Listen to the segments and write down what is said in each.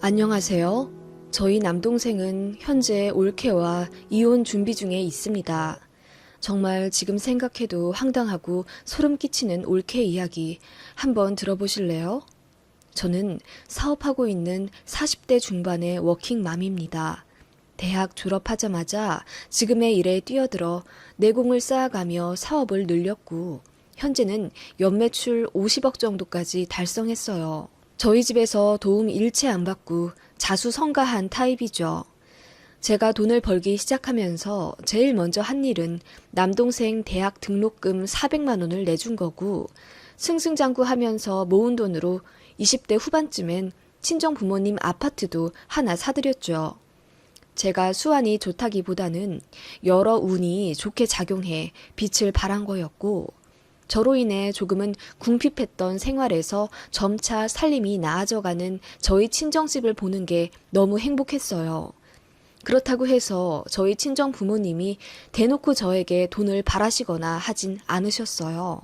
안녕하세요. 저희 남동생은 현재 올케와 이혼 준비 중에 있습니다. 정말 지금 생각해도 황당하고 소름 끼치는 올케 이야기 한번 들어보실래요? 저는 사업하고 있는 40대 중반의 워킹맘입니다. 대학 졸업하자마자 지금의 일에 뛰어들어 내공을 쌓아가며 사업을 늘렸고 현재는 연매출 50억 정도까지 달성했어요. 저희 집에서 도움 일체 안 받고 자수성가한 타입이죠. 제가 돈을 벌기 시작하면서 제일 먼저 한 일은 남동생 대학 등록금 400만 원을 내준 거고 승승장구하면서 모은 돈으로 20대 후반쯤엔 친정 부모님 아파트도 하나 사드렸죠. 제가 수완이 좋다기보다는 여러 운이 좋게 작용해 빛을 발한 거였고 저로 인해 조금은 궁핍했던 생활에서 점차 살림이 나아져가는 저희 친정집을 보는 게 너무 행복했어요. 그렇다고 해서 저희 친정 부모님이 대놓고 저에게 돈을 바라시거나 하진 않으셨어요.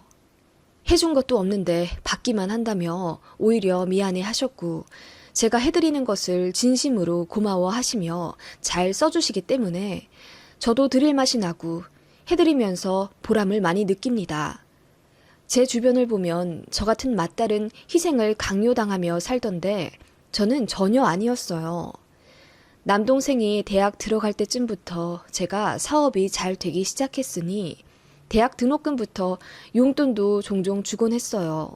해준 것도 없는데 받기만 한다며 오히려 미안해 하셨고 제가 해드리는 것을 진심으로 고마워하시며 잘 써주시기 때문에 저도 드릴 맛이 나고 해드리면서 보람을 많이 느낍니다. 제 주변을 보면 저 같은 맏딸은 희생을 강요당하며 살던데 저는 전혀 아니었어요. 남동생이 대학 들어갈 때쯤부터 제가 사업이 잘 되기 시작했으니 대학 등록금부터 용돈도 종종 주곤 했어요.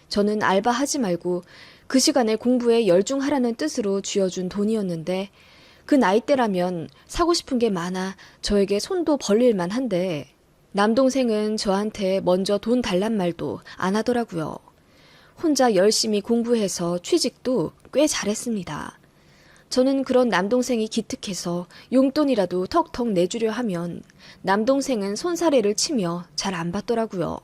저는 알바하지 말고 그 시간에 공부에 열중하라는 뜻으로 쥐어준 돈이었는데 그 나이대라면 사고 싶은 게 많아 저에게 손도 벌릴만 한데 남동생은 저한테 먼저 돈 달란 말도 안 하더라고요. 혼자 열심히 공부해서 취직도 꽤 잘했습니다. 저는 그런 남동생이 기특해서 용돈이라도 턱턱 내주려 하면 남동생은 손사래를 치며 잘 안 받더라고요.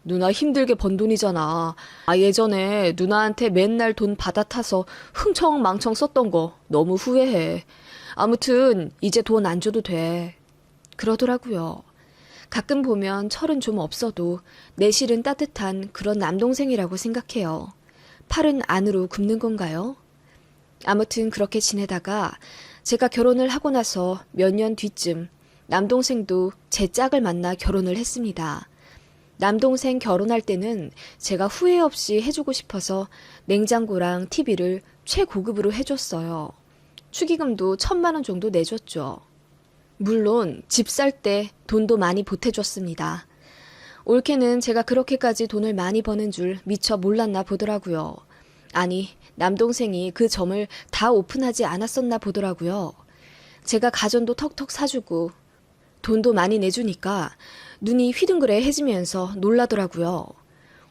누나 힘들게 번 돈이잖아. 예전에 누나한테 맨날 돈 받아타서 흥청망청 썼던 거 너무 후회해. 아무튼 이제 돈 안 줘도 돼. 그러더라고요. 가끔 보면 철은 좀 없어도 내실은 따뜻한 그런 남동생이라고 생각해요. 팔은 안으로 굽는 건가요? 아무튼 그렇게 지내다가 제가 결혼을 하고 나서 몇 년 뒤쯤 남동생도 제 짝을 만나 결혼을 했습니다. 남동생 결혼할 때는 제가 후회 없이 해주고 싶어서 냉장고랑 TV를 최고급으로 해줬어요. 축의금도 1,000만 원 정도 내줬죠. 물론 집 살 때 돈도 많이 보태줬습니다. 올케는 제가 그렇게까지 돈을 많이 버는 줄 미처 몰랐나 보더라고요. 아니, 남동생이 그 점을 다 오픈하지 않았었나 보더라고요. 제가 가전도 턱턱 사주고 돈도 많이 내주니까 눈이 휘둥그레해지면서 놀라더라고요.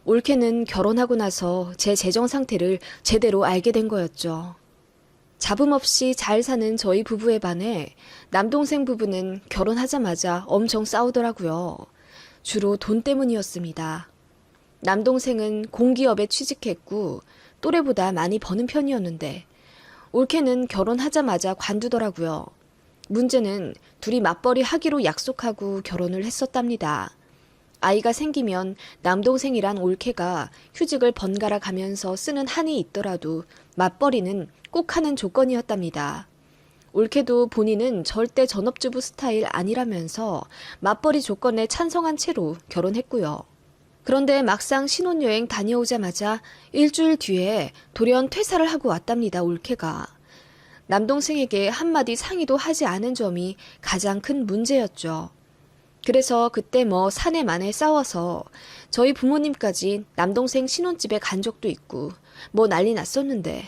올케는 결혼하고 나서 제 재정 상태를 제대로 알게 된 거였죠. 잡음 없이 잘 사는 저희 부부에 반해 남동생 부부는 결혼하자마자 엄청 싸우더라고요. 주로 돈 때문이었습니다. 남동생은 공기업에 취직했고 또래보다 많이 버는 편이었는데 올케는 결혼하자마자 관두더라고요. 문제는 둘이 맞벌이 하기로 약속하고 결혼을 했었답니다. 아이가 생기면 남동생이란 올케가 휴직을 번갈아 가면서 쓰는 한이 있더라도 맞벌이는 꼭 하는 조건이었답니다. 올케도 본인은 절대 전업주부 스타일 아니라면서 맞벌이 조건에 찬성한 채로 결혼했고요. 그런데 막상 신혼여행 다녀오자마자 일주일 뒤에 돌연 퇴사를 하고 왔답니다, 올케가. 남동생에게 한마디 상의도 하지 않은 점이 가장 큰 문제였죠. 그래서 그때 사내 만에 싸워서 저희 부모님까지 남동생 신혼집에 간 적도 있고 난리 났었는데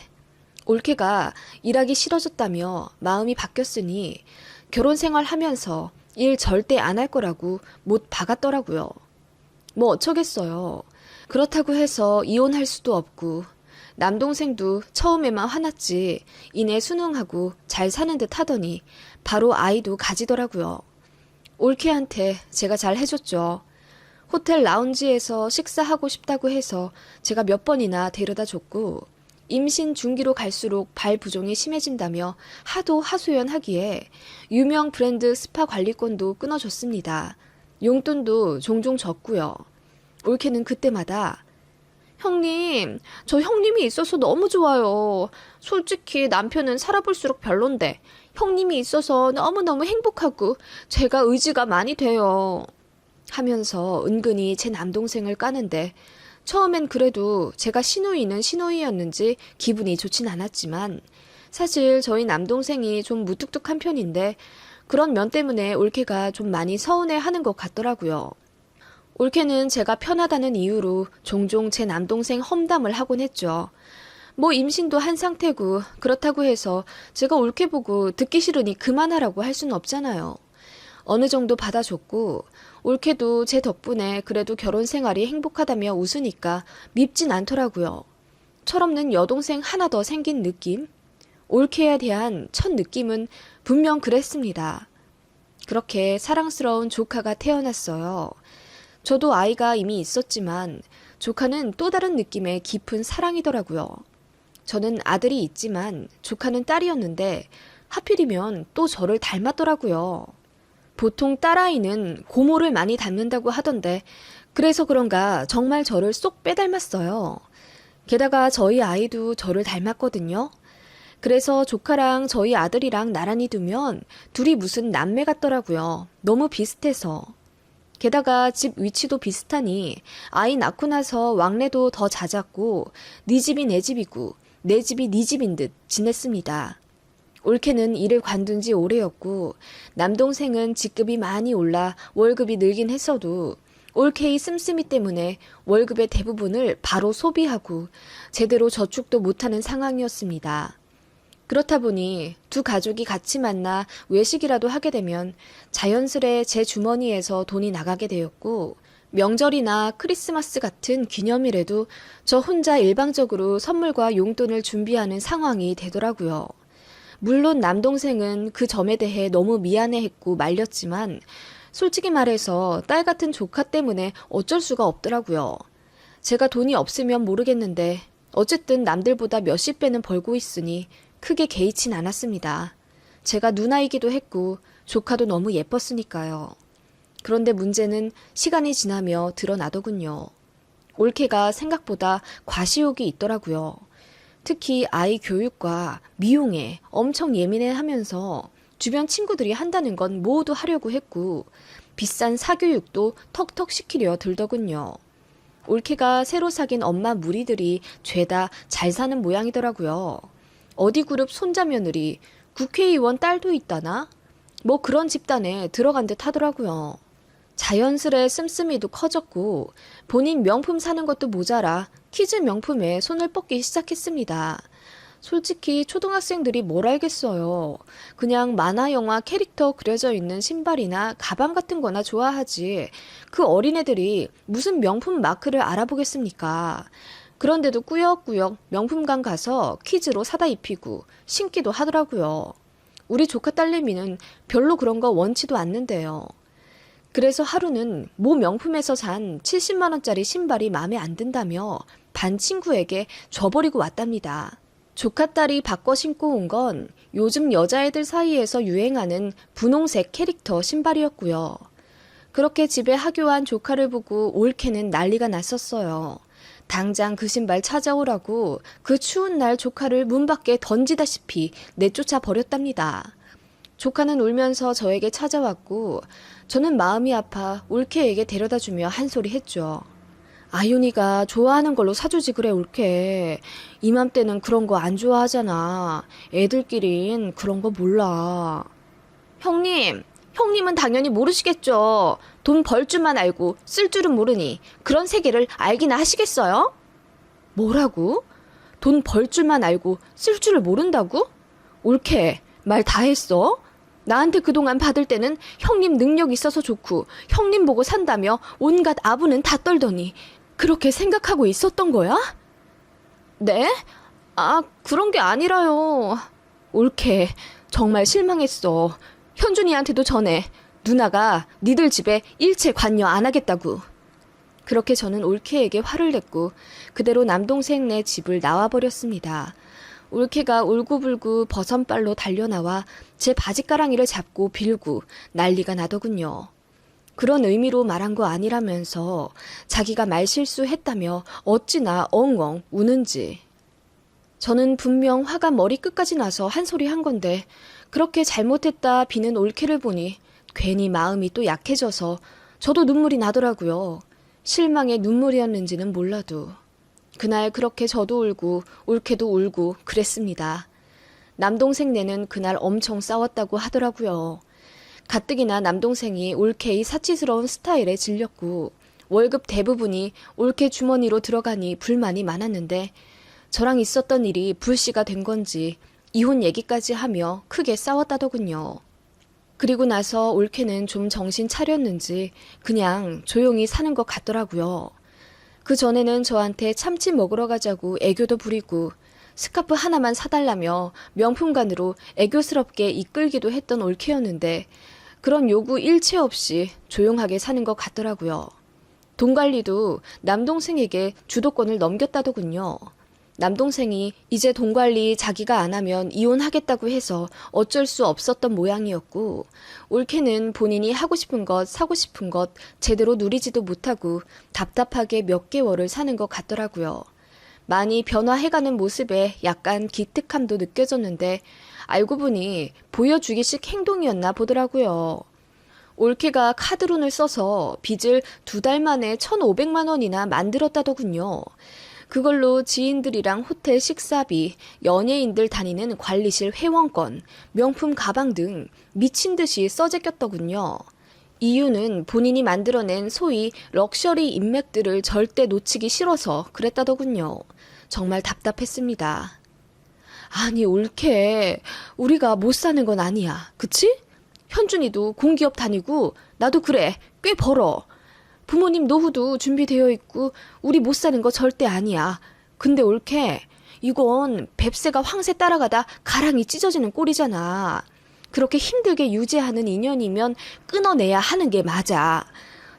올케가 일하기 싫어졌다며 마음이 바뀌었으니 결혼 생활하면서 일 절대 안 할 거라고 못 박았더라고요. 어쩌겠어요. 그렇다고 해서 이혼할 수도 없고 남동생도 처음에만 화났지 이내 순응하고 잘 사는 듯 하더니 바로 아이도 가지더라고요. 올케한테 제가 잘 해줬죠. 호텔 라운지에서 식사하고 싶다고 해서 제가 몇 번이나 데려다 줬고 임신 중기로 갈수록 발 부종이 심해진다며 하도 하소연하기에 유명 브랜드 스파 관리권도 끊어줬습니다. 용돈도 종종 줬고요. 올케는 그때마다 형님, 저 형님이 있어서 너무 좋아요. 솔직히 남편은 살아볼수록 별론데 형님이 있어서 너무너무 행복하고 제가 의지가 많이 돼요. 하면서 은근히 제 남동생을 까는데 처음엔 그래도 제가 시누이는 시누이였는지 기분이 좋진 않았지만 사실 저희 남동생이 좀 무뚝뚝한 편인데 그런 면 때문에 올케가 좀 많이 서운해하는 것 같더라고요. 올케는 제가 편하다는 이유로 종종 제 남동생 험담을 하곤 했죠. 뭐 임신도 한 상태고 그렇다고 해서 제가 올케 보고 듣기 싫으니 그만하라고 할 수는 없잖아요. 어느 정도 받아줬고 올케도 제 덕분에 그래도 결혼 생활이 행복하다며 웃으니까 밉진 않더라고요. 철없는 여동생 하나 더 생긴 느낌? 올케에 대한 첫 느낌은 분명 그랬습니다. 그렇게 사랑스러운 조카가 태어났어요. 저도 아이가 이미 있었지만 조카는 또 다른 느낌의 깊은 사랑이더라고요. 저는 아들이 있지만 조카는 딸이었는데 하필이면 또 저를 닮았더라고요. 보통 딸아이는 고모를 많이 닮는다고 하던데 그래서 그런가 정말 저를 쏙 빼닮았어요. 게다가 저희 아이도 저를 닮았거든요. 그래서 조카랑 저희 아들이랑 나란히 두면 둘이 무슨 남매 같더라고요. 너무 비슷해서. 게다가 집 위치도 비슷하니 아이 낳고 나서 왕래도 더 잦았고 네 집이 내 집이고 내 집이 네 집인 듯 지냈습니다. 올케는 일을 관둔 지 오래였고 남동생은 직급이 많이 올라 월급이 늘긴 했어도 올케의 씀씀이 때문에 월급의 대부분을 바로 소비하고 제대로 저축도 못하는 상황이었습니다. 그렇다 보니 두 가족이 같이 만나 외식이라도 하게 되면 자연스레 제 주머니에서 돈이 나가게 되었고 명절이나 크리스마스 같은 기념일에도 저 혼자 일방적으로 선물과 용돈을 준비하는 상황이 되더라고요. 물론 남동생은 그 점에 대해 너무 미안해했고 말렸지만 솔직히 말해서 딸 같은 조카 때문에 어쩔 수가 없더라고요. 제가 돈이 없으면 모르겠는데 어쨌든 남들보다 몇십 배는 벌고 있으니 크게 개의치 않았습니다. 제가 누나이기도 했고 조카도 너무 예뻤으니까요. 그런데 문제는 시간이 지나며 드러나더군요. 올케가 생각보다 과시욕이 있더라고요. 특히 아이 교육과 미용에 엄청 예민해하면서 주변 친구들이 한다는 건 모두 하려고 했고 비싼 사교육도 턱턱 시키려 들더군요. 올케가 새로 사귄 엄마 무리들이 죄다 잘 사는 모양이더라고요. 어디 그룹 손자며느리 국회의원 딸도 있다나? 뭐 그런 집단에 들어간 듯 하더라고요. 자연스레 씀씀이도 커졌고 본인 명품 사는 것도 모자라 키즈 명품에 손을 뻗기 시작했습니다. 솔직히 초등학생들이 뭘 알겠어요. 그냥 만화 영화 캐릭터 그려져 있는 신발이나 가방 같은 거나 좋아하지. 그 어린애들이 무슨 명품 마크를 알아보겠습니까? 그런데도 꾸역꾸역 명품관 가서 퀴즈로 사다 입히고 신기도 하더라고요. 우리 조카 딸내미는 별로 그런 거 원치도 않는데요. 그래서 하루는 모 명품에서 산 70만 원짜리 신발이 마음에 안 든다며 반 친구에게 줘버리고 왔답니다. 조카 딸이 바꿔 신고 온 건 요즘 여자애들 사이에서 유행하는 분홍색 캐릭터 신발이었고요. 그렇게 집에 하교한 조카를 보고 올케는 난리가 났었어요. 당장 그 신발 찾아오라고 그 추운 날 조카를 문 밖에 던지다시피 내쫓아 버렸답니다. 조카는 울면서 저에게 찾아왔고 저는 마음이 아파 올케에게 데려다주며 한 소리 했죠. 아윤이가 좋아하는 걸로 사주지 그래 올케. 이맘때는 그런 거 안 좋아하잖아. 애들끼린 그런 거 몰라. 형님은 당연히 모르시겠죠. 돈 벌 줄만 알고 쓸 줄은 모르니 그런 세계를 알기나 하시겠어요? 뭐라고? 돈 벌 줄만 알고 쓸 줄을 모른다고? 올케, 말 다 했어? 나한테 그동안 받을 때는 형님 능력 있어서 좋고 형님 보고 산다며 온갖 아부는 다 떨더니 그렇게 생각하고 있었던 거야? 네? 그런 게 아니라요. 올케, 정말 실망했어. 현준이한테도 전해. 누나가 니들 집에 일체 관여 안 하겠다고. 그렇게 저는 올케에게 화를 냈고 그대로 남동생네 집을 나와버렸습니다. 올케가 울고불고 버선발로 달려나와 제 바지가랑이를 잡고 빌고 난리가 나더군요. 그런 의미로 말한 거 아니라면서 자기가 말실수했다며 어찌나 엉엉 우는지. 저는 분명 화가 머리끝까지 나서 한 소리 한 건데 그렇게 잘못했다 비는 올케를 보니 괜히 마음이 또 약해져서 저도 눈물이 나더라고요. 실망의 눈물이었는지는 몰라도. 그날 그렇게 저도 울고 올케도 울고 그랬습니다. 남동생네는 그날 엄청 싸웠다고 하더라고요. 가뜩이나 남동생이 올케의 사치스러운 스타일에 질렸고 월급 대부분이 올케 주머니로 들어가니 불만이 많았는데 저랑 있었던 일이 불씨가 된 건지 이혼 얘기까지 하며 크게 싸웠다더군요. 그리고 나서 올케는 좀 정신 차렸는지 그냥 조용히 사는 것 같더라고요. 그 전에는 저한테 참치 먹으러 가자고 애교도 부리고 스카프 하나만 사달라며 명품관으로 애교스럽게 이끌기도 했던 올케였는데 그런 요구 일체 없이 조용하게 사는 것 같더라고요. 돈 관리도 남동생에게 주도권을 넘겼다더군요. 남동생이 이제 돈 관리 자기가 안 하면 이혼하겠다고 해서 어쩔 수 없었던 모양이었고 올케는 본인이 하고 싶은 것, 사고 싶은 것 제대로 누리지도 못하고 답답하게 몇 개월을 사는 것 같더라고요. 많이 변화해가는 모습에 약간 기특함도 느껴졌는데 알고 보니 보여주기식 행동이었나 보더라고요. 올케가 카드론을 써서 빚을 2달 만에 1,500만 원이나 만들었다더군요. 그걸로 지인들이랑 호텔 식사비, 연예인들 다니는 관리실 회원권, 명품 가방 등 미친 듯이 써제꼈더군요. 이유는 본인이 만들어낸 소위 럭셔리 인맥들을 절대 놓치기 싫어서 그랬다더군요. 정말 답답했습니다. 아니 올케, 우리가 못 사는 건 아니야. 그치? 현준이도 공기업 다니고 나도 그래. 꽤 벌어. 부모님 노후도 준비되어 있고 우리 못 사는 거 절대 아니야. 근데 올케, 이건 뱁새가 황새 따라가다 가랑이 찢어지는 꼴이잖아. 그렇게 힘들게 유지하는 인연이면 끊어내야 하는 게 맞아.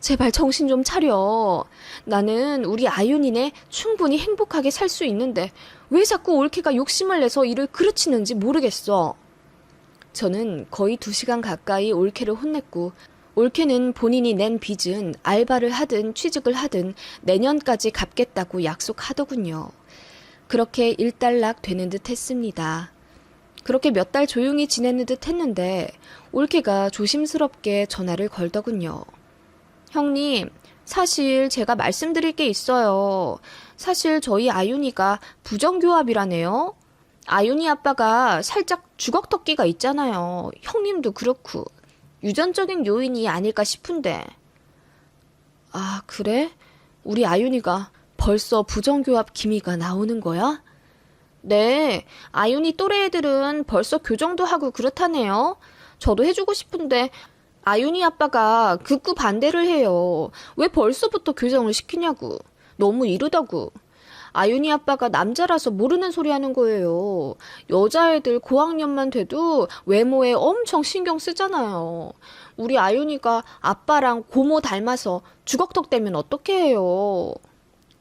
제발 정신 좀 차려. 나는 우리 아윤이네 충분히 행복하게 살 수 있는데 왜 자꾸 올케가 욕심을 내서 일을 그르치는지 모르겠어. 저는 거의 2시간 가까이 올케를 혼냈고 올케는 본인이 낸 빚은 알바를 하든 취직을 하든 내년까지 갚겠다고 약속하더군요. 그렇게 일단락 되는 듯 했습니다. 그렇게 몇 달 조용히 지내는 듯 했는데 올케가 조심스럽게 전화를 걸더군요. 형님, 사실 제가 말씀드릴 게 있어요. 사실 저희 아윤이가 부정교합이라네요. 아윤이 아빠가 살짝 주걱턱기가 있잖아요. 형님도 그렇고. 유전적인 요인이 아닐까 싶은데. 아, 그래? 우리 아윤이가 벌써 부정교합 기미가 나오는 거야? 네, 아윤이 또래 애들은 벌써 교정도 하고 그렇다네요. 저도 해주고 싶은데 아윤이 아빠가 극구 반대를 해요. 왜 벌써부터 교정을 시키냐고. 너무 이르다고. 아윤이 아빠가 남자라서 모르는 소리 하는 거예요. 여자애들 고학년만 돼도 외모에 엄청 신경 쓰잖아요. 우리 아윤이가 아빠랑 고모 닮아서 주걱턱 되면 어떡해 해요.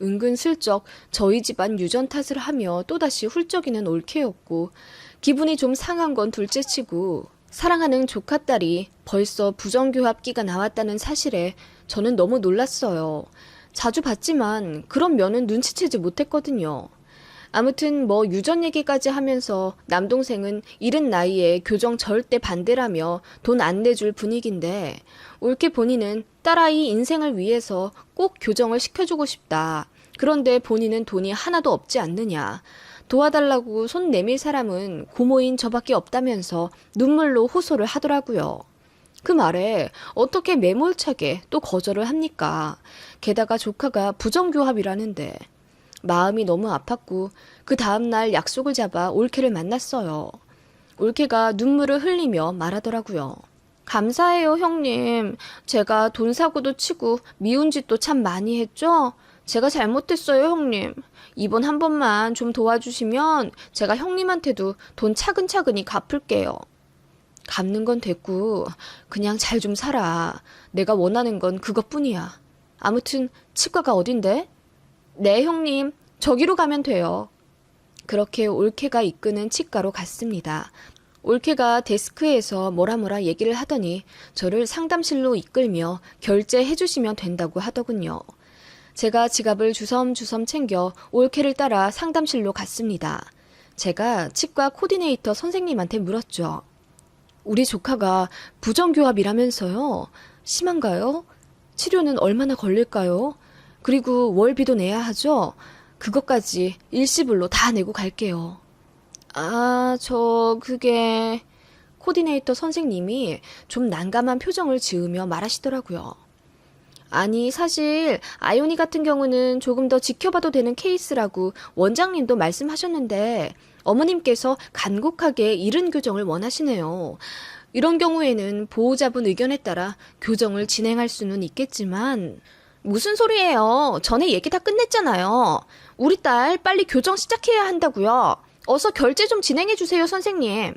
은근슬쩍 저희 집안 유전 탓을 하며 또다시 훌쩍이는 올케였고 기분이 좀 상한 건 둘째치고 사랑하는 조카딸이 벌써 부정교합기가 나왔다는 사실에 저는 너무 놀랐어요. 자주 봤지만 그런 면은 눈치채지 못했거든요. 아무튼 뭐 유전 얘기까지 하면서 남동생은 이른 나이에 교정 절대 반대라며 돈 안 내줄 분위기인데 올케 본인은 딸아이 인생을 위해서 꼭 교정을 시켜주고 싶다. 그런데 본인은 돈이 하나도 없지 않느냐. 도와달라고 손 내밀 사람은 고모인 저밖에 없다면서 눈물로 호소를 하더라고요. 그 말에 어떻게 매몰차게 또 거절을 합니까? 게다가 조카가 부정교합이라는데. 마음이 너무 아팠고 그 다음날 약속을 잡아 올케를 만났어요. 올케가 눈물을 흘리며 말하더라고요. 감사해요, 형님. 제가 돈 사고도 치고 미운 짓도 참 많이 했죠? 제가 잘못했어요, 형님. 이번 한 번만 좀 도와주시면 제가 형님한테도 돈 차근차근히 갚을게요. 갚는 건 됐고 그냥 잘 좀 살아. 내가 원하는 건 그것뿐이야. 아무튼 치과가 어딘데? 네, 형님. 저기로 가면 돼요. 그렇게 올케가 이끄는 치과로 갔습니다. 올케가 데스크에서 뭐라 얘기를 하더니 저를 상담실로 이끌며 결제해 주시면 된다고 하더군요. 제가 지갑을 주섬주섬 챙겨 올케를 따라 상담실로 갔습니다. 제가 치과 코디네이터 선생님한테 물었죠. 우리 조카가 부정교합이라면서요? 심한가요? 치료는 얼마나 걸릴까요? 그리고 월비도 내야 하죠? 그것까지 일시불로 다 내고 갈게요. 그게... 코디네이터 선생님이 좀 난감한 표정을 지으며 말하시더라고요. 아니, 사실 아이오니 같은 경우는 조금 더 지켜봐도 되는 케이스라고 원장님도 말씀하셨는데 어머님께서 간곡하게 이른 교정을 원하시네요. 이런 경우에는 보호자분 의견에 따라 교정을 진행할 수는 있겠지만 무슨 소리예요? 전에 얘기 다 끝냈잖아요. 우리 딸 빨리 교정 시작해야 한다고요. 어서 결제 좀 진행해 주세요, 선생님.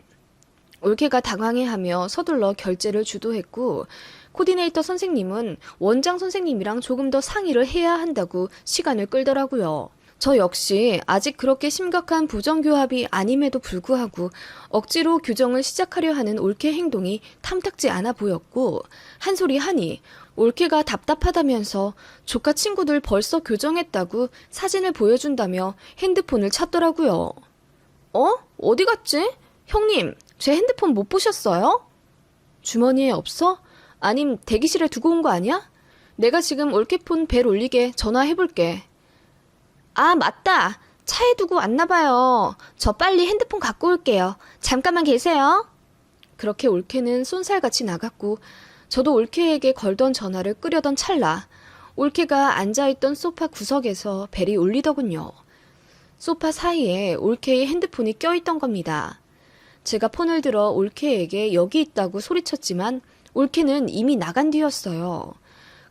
올케가 당황해하며 서둘러 결제를 주도했고 코디네이터 선생님은 원장 선생님이랑 조금 더 상의를 해야 한다고 시간을 끌더라고요. 저 역시 아직 그렇게 심각한 부정교합이 아님에도 불구하고 억지로 교정을 시작하려 하는 올케 행동이 탐탁지 않아 보였고 한 소리 하니 올케가 답답하다면서 조카 친구들 벌써 교정했다고 사진을 보여준다며 핸드폰을 찾더라고요. 어디 갔지? 형님, 제 핸드폰 못 보셨어요? 주머니에 없어? 아님 대기실에 두고 온 거 아니야? 내가 지금 올케폰 벨 울리게 전화해볼게. 아, 맞다. 차에 두고 왔나 봐요. 저 빨리 핸드폰 갖고 올게요. 잠깐만 계세요. 그렇게 올케는 쏜살같이 나갔고 저도 올케에게 걸던 전화를 끄려던 찰나 올케가 앉아있던 소파 구석에서 벨이 울리더군요. 소파 사이에 올케의 핸드폰이 껴있던 겁니다. 제가 폰을 들어 올케에게 여기 있다고 소리쳤지만 올케는 이미 나간 뒤였어요.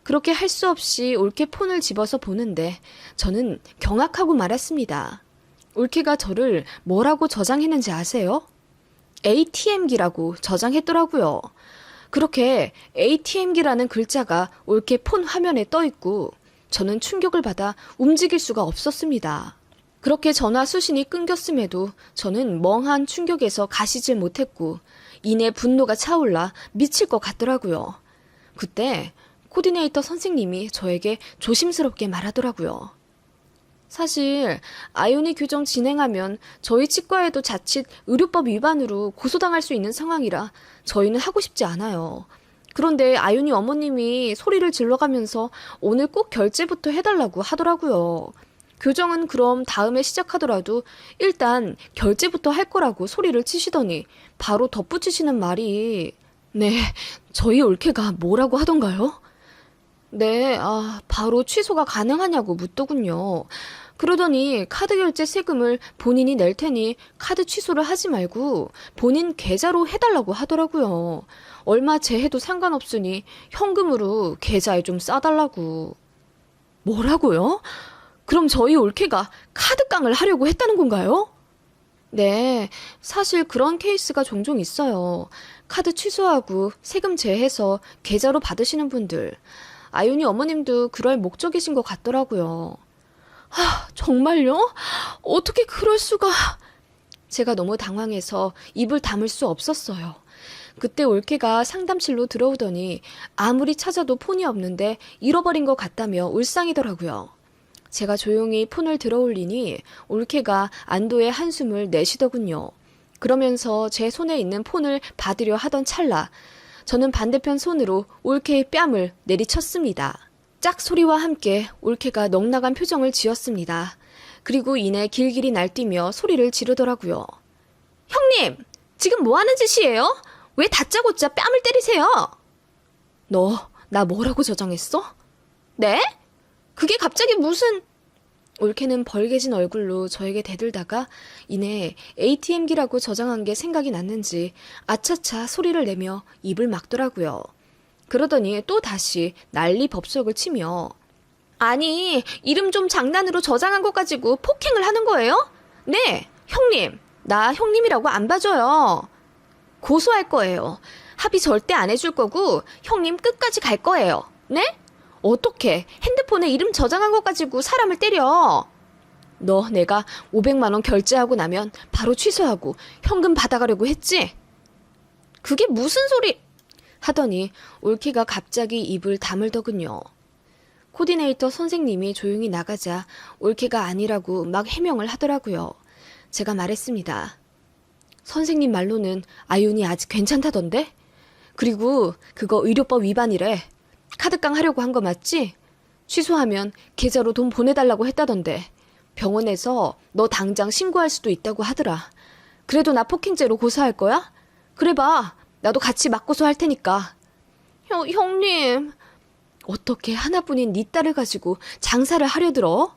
그렇게 할 수 없이 올케 폰을 집어서 보는데 저는 경악하고 말았습니다. 올케가 저를 뭐라고 저장했는지 아세요? ATM기라고 저장했더라고요. 그렇게 ATM기라는 글자가 올케 폰 화면에 떠있고 저는 충격을 받아 움직일 수가 없었습니다. 그렇게 전화 수신이 끊겼음에도 저는 멍한 충격에서 가시질 못했고 이내 분노가 차올라 미칠 것 같더라고요. 그때 코디네이터 선생님이 저에게 조심스럽게 말하더라고요. 사실 아이오니 교정 진행하면 저희 치과에도 자칫 의료법 위반으로 고소당할 수 있는 상황이라 저희는 하고 싶지 않아요. 그런데 아이오니 어머님이 소리를 질러가면서 오늘 꼭 결제부터 해달라고 하더라고요. 교정은 그럼 다음에 시작하더라도 일단 결제부터 할 거라고 소리를 치시더니 바로 덧붙이시는 말이 네, 저희 올케가 뭐라고 하던가요? 네, 바로 취소가 가능하냐고 묻더군요. 그러더니 카드 결제 세금을 본인이 낼 테니 카드 취소를 하지 말고 본인 계좌로 해달라고 하더라고요. 얼마 제해도 상관없으니 현금으로 계좌에 좀 싸달라고. 뭐라고요? 그럼 저희 올케가 카드깡을 하려고 했다는 건가요? 네, 사실 그런 케이스가 종종 있어요. 카드 취소하고 세금 제해서 계좌로 받으시는 분들. 아이오니 어머님도 그럴 목적이신 것 같더라고요. 정말요? 어떻게 그럴 수가... 제가 너무 당황해서 입을 다물 수 없었어요. 그때 올케가 상담실로 들어오더니 아무리 찾아도 폰이 없는데 잃어버린 것 같다며 울상이더라고요. 제가 조용히 폰을 들어올리니 올케가 안도의 한숨을 내쉬더군요. 그러면서 제 손에 있는 폰을 받으려 하던 찰나 저는 반대편 손으로 올케의 뺨을 내리쳤습니다. 짝 소리와 함께 올케가 넋나간 표정을 지었습니다. 그리고 이내 길길이 날뛰며 소리를 지르더라고요. 형님! 지금 뭐하는 짓이에요? 왜 다짜고짜 뺨을 때리세요? 너 나 뭐라고 저장했어? 네? 그게 갑자기 무슨... 올케는 벌개진 얼굴로 저에게 대들다가 이내 ATM기라고 저장한 게 생각이 났는지 아차차 소리를 내며 입을 막더라고요. 그러더니 또 다시 난리 법석을 치며 아니, 이름 좀 장난으로 저장한 것 가지고 폭행을 하는 거예요? 네, 형님. 나 형님이라고 안 봐줘요. 고소할 거예요. 합의 절대 안 해줄 거고 형님 끝까지 갈 거예요. 네? 어떻게 핸드폰에 이름 저장한 것 가지고 사람을 때려? 너 내가 500만 원 결제하고 나면 바로 취소하고 현금 받아가려고 했지? 그게 무슨 소리? 하더니 올케가 갑자기 입을 다물더군요. 코디네이터 선생님이 조용히 나가자 올케가 아니라고 막 해명을 하더라고요. 제가 말했습니다. 선생님 말로는 아윤이 아직 괜찮다던데? 그리고 그거 의료법 위반이래. 카드깡 하려고 한 거 맞지? 취소하면 계좌로 돈 보내달라고 했다던데. 병원에서 너 당장 신고할 수도 있다고 하더라. 그래도 나 폭행죄로 고소할 거야? 그래봐. 나도 같이 맞고소 할 테니까. 형님. 어떻게 하나뿐인 네 딸을 가지고 장사를 하려 들어?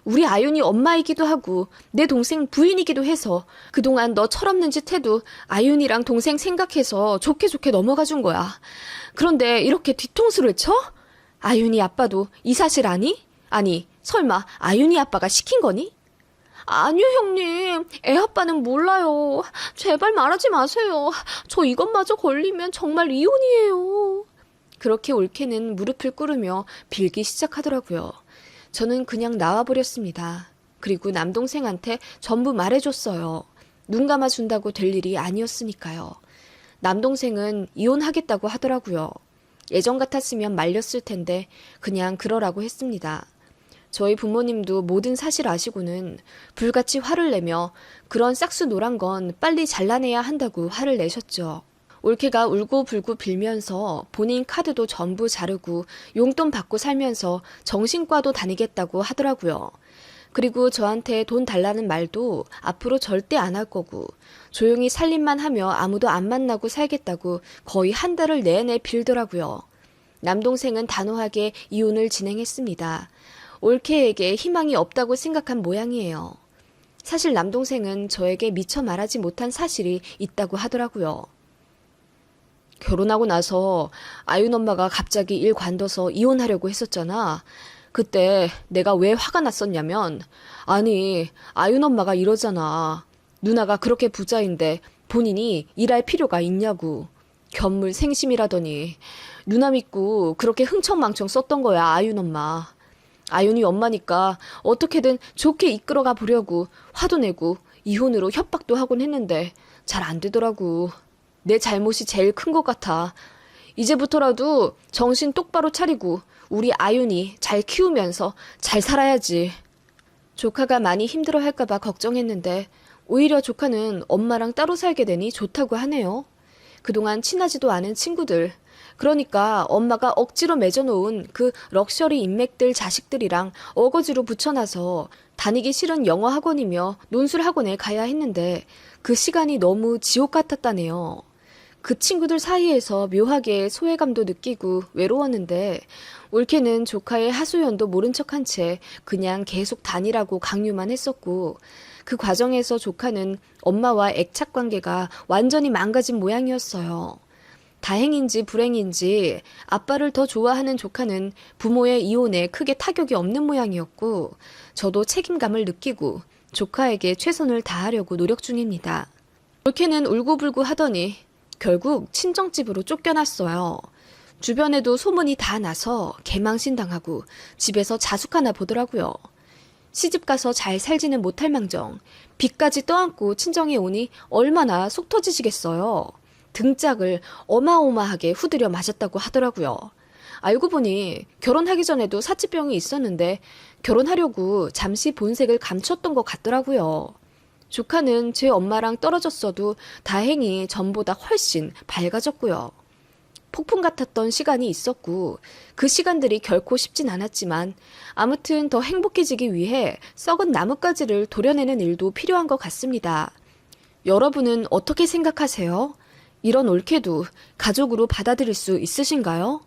우리 아윤이 엄마이기도 하고 내 동생 부인이기도 해서 그동안 너 철없는 짓 해도 아윤이랑 동생 생각해서 좋게 넘어가 준 거야. 그런데 이렇게 뒤통수를 쳐? 아윤이 아빠도 이 사실 아니? 아니, 설마 아윤이 아빠가 시킨 거니? 아니요, 형님. 애 아빠는 몰라요. 제발 말하지 마세요. 저 이것마저 걸리면 정말 이혼이에요. 그렇게 올케는 무릎을 꿇으며 빌기 시작하더라고요. 저는 그냥 나와버렸습니다. 그리고 남동생한테 전부 말해줬어요. 눈 감아준다고 될 일이 아니었으니까요. 남동생은 이혼하겠다고 하더라고요. 예전 같았으면 말렸을 텐데 그냥 그러라고 했습니다. 저희 부모님도 모든 사실 아시고는 불같이 화를 내며 그런 싹수 노란 건 빨리 잘라내야 한다고 화를 내셨죠. 올케가 울고불고 빌면서 본인 카드도 전부 자르고 용돈 받고 살면서 정신과도 다니겠다고 하더라고요. 그리고 저한테 돈 달라는 말도 앞으로 절대 안 할 거고 조용히 살림만 하며 아무도 안 만나고 살겠다고 거의 한 달을 내내 빌더라고요. 남동생은 단호하게 이혼을 진행했습니다. 올케에게 희망이 없다고 생각한 모양이에요. 사실 남동생은 저에게 미처 말하지 못한 사실이 있다고 하더라고요. 결혼하고 나서 아윤 엄마가 갑자기 일 관둬서 이혼하려고 했었잖아. 그때 내가 왜 화가 났었냐면, 아니, 아윤 엄마가 이러잖아. 누나가 그렇게 부자인데 본인이 일할 필요가 있냐고. 견물생심이라더니 누나 믿고 그렇게 흥청망청 썼던 거야, 아윤 엄마. 아윤이 엄마니까 어떻게든 좋게 이끌어가 보려고 화도 내고 이혼으로 협박도 하곤 했는데 잘 안 되더라고. 내 잘못이 제일 큰 것 같아. 이제부터라도 정신 똑바로 차리고 우리 아윤이 잘 키우면서 잘 살아야지. 조카가 많이 힘들어할까봐 걱정했는데 오히려 조카는 엄마랑 따로 살게 되니 좋다고 하네요. 그동안 친하지도 않은 친구들, 그러니까 엄마가 억지로 맺어놓은 그 럭셔리 인맥들 자식들이랑 어거지로 붙여놔서 다니기 싫은 영어 학원이며 논술 학원에 가야 했는데 그 시간이 너무 지옥 같았다네요. 그 친구들 사이에서 묘하게 소외감도 느끼고 외로웠는데 올케는 조카의 하소연도 모른 척한 채 그냥 계속 다니라고 강요만 했었고 그 과정에서 조카는 엄마와 애착 관계가 완전히 망가진 모양이었어요. 다행인지 불행인지 아빠를 더 좋아하는 조카는 부모의 이혼에 크게 타격이 없는 모양이었고 저도 책임감을 느끼고 조카에게 최선을 다하려고 노력 중입니다. 올케는 울고불고 하더니 결국 친정집으로 쫓겨났어요. 주변에도 소문이 다 나서 개망신당하고 집에서 자숙하나 보더라고요. 시집가서 잘 살지는 못할 망정 빚까지 떠안고 친정에 오니 얼마나 속 터지시겠어요. 등짝을 어마어마하게 후드려 맞았다고 하더라고요. 알고 보니 결혼하기 전에도 사치병이 있었는데 결혼하려고 잠시 본색을 감췄던 것 같더라고요. 조카는 제 엄마랑 떨어졌어도 다행히 전보다 훨씬 밝아졌고요. 폭풍 같았던 시간이 있었고 그 시간들이 결코 쉽진 않았지만 아무튼 더 행복해지기 위해 썩은 나뭇가지를 도려내는 일도 필요한 것 같습니다. 여러분은 어떻게 생각하세요? 이런 올케도 가족으로 받아들일 수 있으신가요?